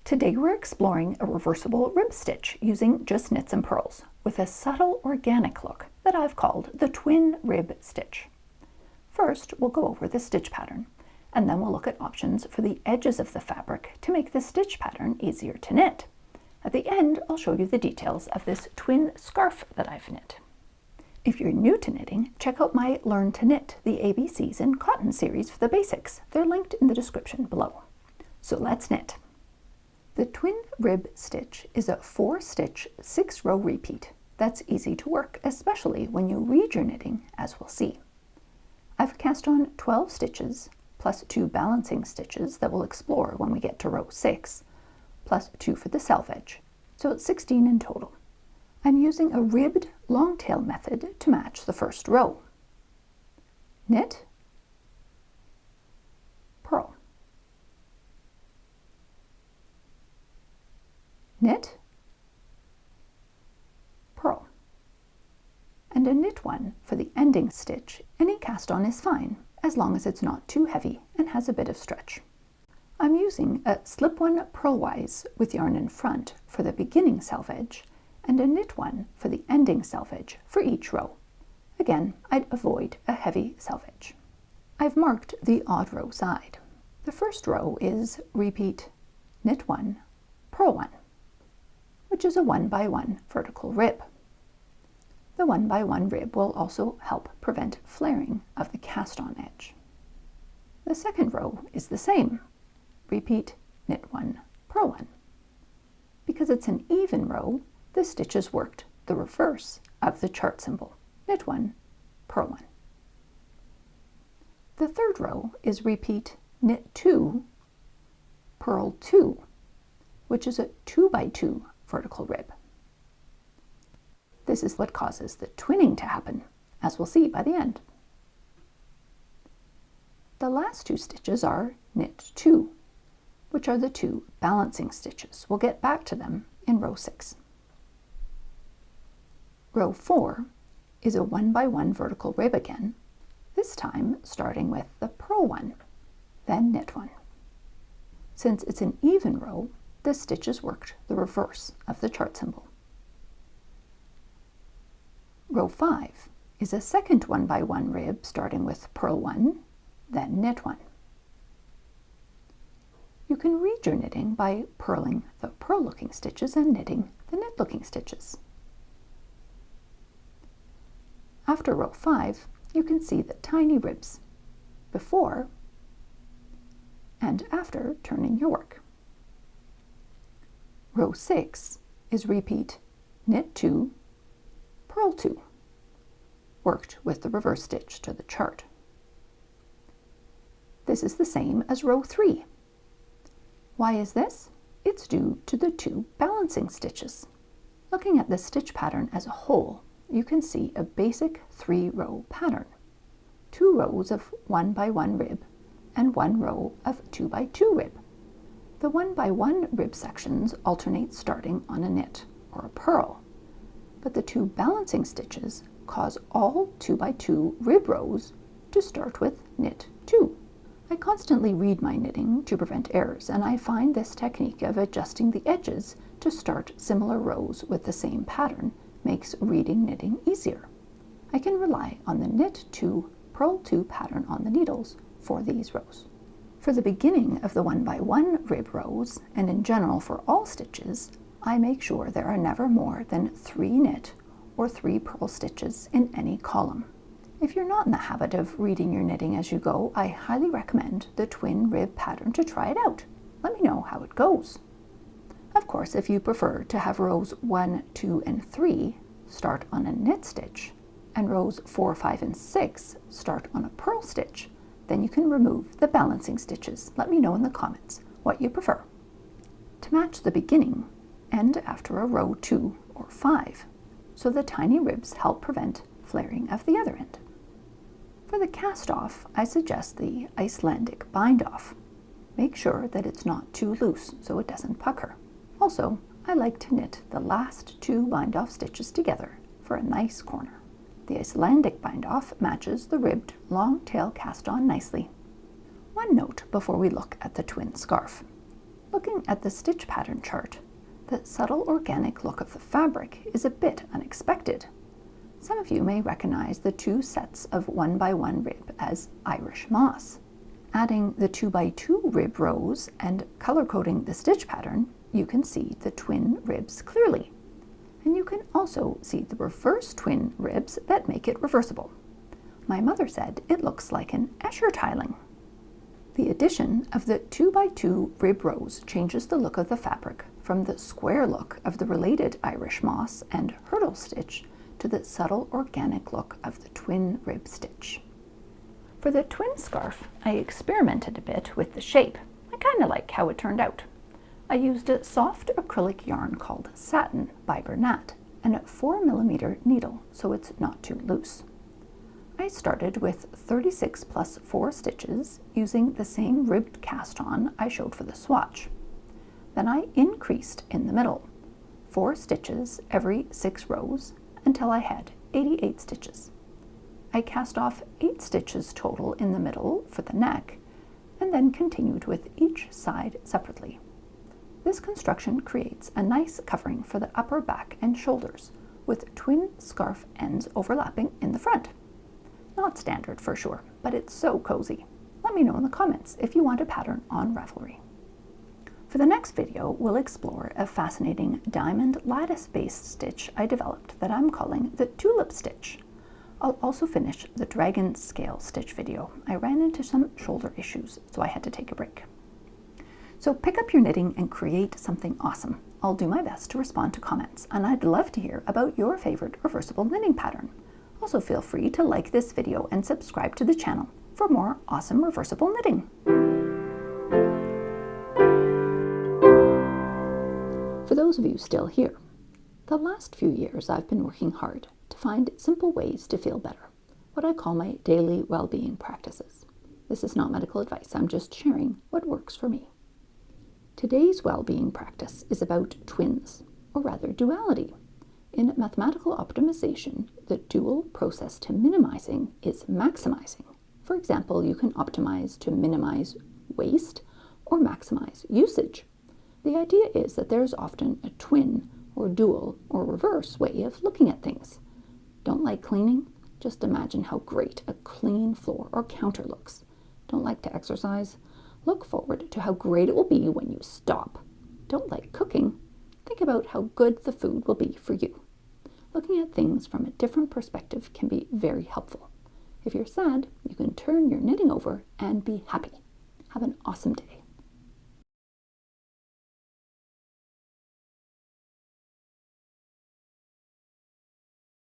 Today we're exploring a reversible rib stitch using just knits and purls with a subtle organic look that I've called the twin rib stitch. First, we'll go over the stitch pattern, and then we'll look at options for the edges of the fabric to make the stitch pattern easier to knit. At the end, I'll show you the details of this twin scarf that I've knit. If you're new to knitting, check out my Learn to Knit, the ABCs in Cotton series for the basics. They're linked in the description below. So let's knit. The twin rib stitch is a 4-stitch, 6-row repeat that's easy to work, especially when you read your knitting, as we'll see. I've cast on 12 stitches, plus 2 balancing stitches that we'll explore when we get to row 6, plus 2 for the self edge, so it's 16 in total. I'm using a ribbed long tail method to match the first row. Knit, purl, knit, purl, and a knit one for the ending stitch. Any cast on is fine, as long as it's not too heavy and has a bit of stretch. I'm using a slip one purlwise with yarn in front for the beginning self edge and a knit one for the ending self edge for each row. Again, I'd avoid a heavy self edge. I've marked the odd row side. The first row is repeat knit 1, purl 1, which is a 1x1 vertical rib. The 1x1 rib will also help prevent flaring of the cast on edge. The second row is the same. Repeat knit 1, purl 1. Because it's an even row, the stitches worked the reverse of the chart symbol. Knit 1, purl 1. The third row is repeat knit 2, purl 2, which is a 2x2 vertical rib. This is what causes the twinning to happen, as we'll see by the end. The last 2 stitches are knit 2, which are the 2 balancing stitches. We'll get back to them in row 6. Row 4 is a 1x1 vertical rib again, this time starting with the purl 1, then knit 1. Since it's an even row, the stitches worked the reverse of the chart symbol. Row 5 is a second 1x1 rib starting with purl 1, then knit 1. You can read your knitting by purling the purl-looking stitches and knitting the knit-looking stitches. After row 5, you can see the tiny ribs before and after turning your work. Row 6 is repeat knit 2, purl 2, worked with the reverse stitch to the chart. This is the same as row 3. Why is this? It's due to the 2 balancing stitches. Looking at the stitch pattern as a whole, you can see a basic 3-row pattern. 2 rows of 1x1 rib and 1 row of 2x2 rib. The 1x1 rib sections alternate starting on a knit or a purl, but the 2 balancing stitches cause all 2x2 rib rows to start with knit 2. I constantly read my knitting to prevent errors, and I find this technique of adjusting the edges to start similar rows with the same pattern makes reading knitting easier. I can rely on the knit 2, purl 2 pattern on the needles for these rows. For the beginning of the 1x1 rib rows, and in general for all stitches, I make sure there are never more than 3 knit or 3 purl stitches in any column. If you're not in the habit of reading your knitting as you go, I highly recommend the twin rib pattern to try it out. Let me know how it goes. Of course, if you prefer to have rows 1, 2, and 3 start on a knit stitch, and rows 4, 5, and 6 start on a purl stitch, then you can remove the balancing stitches. Let me know in the comments what you prefer. To match the beginning, end after a row 2 or 5, so the tiny ribs help prevent flaring of the other end. For the cast off, I suggest the Icelandic bind off. Make sure that it's not too loose so it doesn't pucker. Also, I like to knit the last 2 bind off stitches together for a nice corner. The Icelandic bind off matches the ribbed long tail cast on nicely. One note before we look at the twin scarf. Looking at the stitch pattern chart, the subtle organic look of the fabric is a bit unexpected. Some of you may recognize the 2 sets of 1x1 rib as Irish moss. Adding the 2x2 rib rows and color coding the stitch pattern, you can see the twin ribs clearly. And you can also see the reverse twin ribs that make it reversible. My mother said it looks like an Escher tiling. The addition of the 2x2 rib rows changes the look of the fabric from the square look of the related Irish moss and hurdle stitch to the subtle organic look of the twin rib stitch. For the twin scarf, I experimented a bit with the shape. I kind of like how it turned out. I used a soft acrylic yarn called Satin by Bernat and a 4mm needle so it's not too loose. I started with 36 plus 4 stitches using the same ribbed cast on I showed for the swatch. Then I increased in the middle, 4 stitches every 6 rows until I had 88 stitches. I cast off 8 stitches total in the middle for the neck and then continued with each side separately. This construction creates a nice covering for the upper back and shoulders with twin scarf ends overlapping in the front. Not standard for sure, but it's so cozy. Let me know in the comments if you want a pattern on Ravelry. For the next video, we'll explore a fascinating diamond lattice-based stitch I developed that I'm calling the tulip stitch. I'll also finish the dragon scale stitch video. I ran into some shoulder issues, so I had to take a break. So pick up your knitting and create something awesome. I'll do my best to respond to comments, and I'd love to hear about your favorite reversible knitting pattern. Also feel free to like this video and subscribe to the channel for more awesome reversible knitting. For those of you still here, the last few years I've been working hard to find simple ways to feel better, what I call my daily well-being practices. This is not medical advice, I'm just sharing what works for me. Today's well-being practice is about twins, or rather duality. In mathematical optimization, the dual process to minimizing is maximizing. For example, you can optimize to minimize waste or maximize usage. The idea is that there's often a twin or dual or reverse way of looking at things. Don't like cleaning? Just imagine how great a clean floor or counter looks. Don't like to exercise? Look forward to how great it will be when you stop. Don't like cooking? Think about how good the food will be for you. Looking at things from a different perspective can be very helpful. If you're sad, you can turn your knitting over and be happy. Have an awesome day.